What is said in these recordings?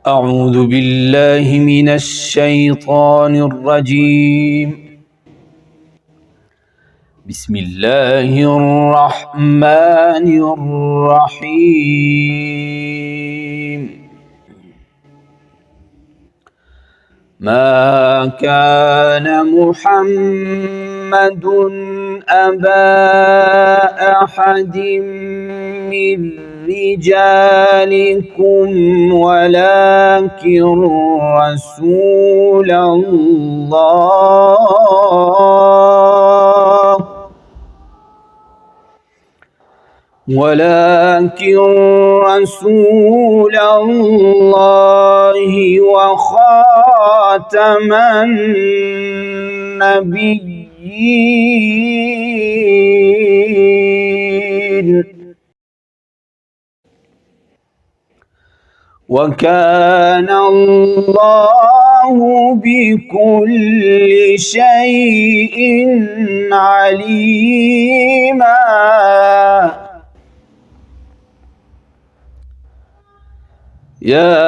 أعوذ بالله من الشيطان الرجيم. بسم الله الرحمن الرحيم. ما كان محمد أبا أحد من رجالكم ولكن رسول الله وخاتم النبيين وكان الله بكل شيء عليما. يا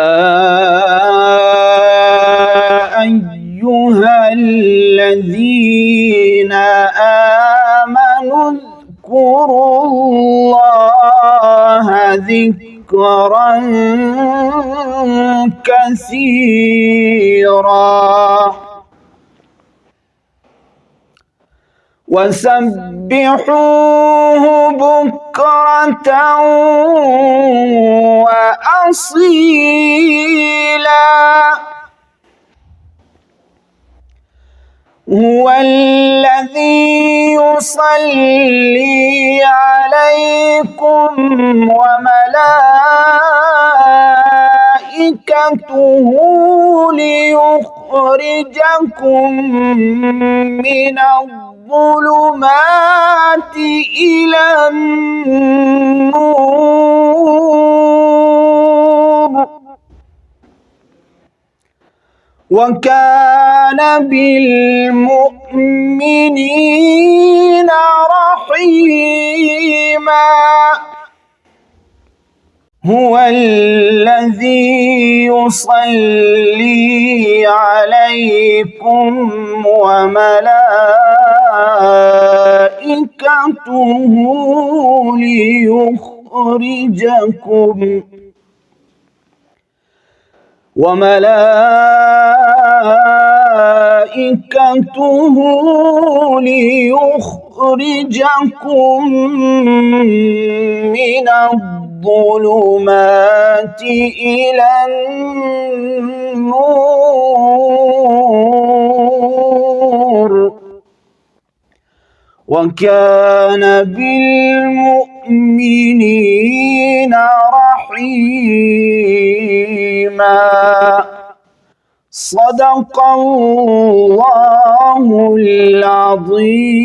أيها الذين آمنوا اذكروا الله ذكرا كثيرا وسبحوه بكرة وأصيلا. هو الذي يصلي عليكم وملائكته ليخرجكم من الظلمات إلى النور وكان بالمؤمنين رحيما. هو الذي يصلي عليكم وملائكته ليخرجكم من الظلمات إلى النور وكان بالمؤمنين رحيما. صدق الله العظيم.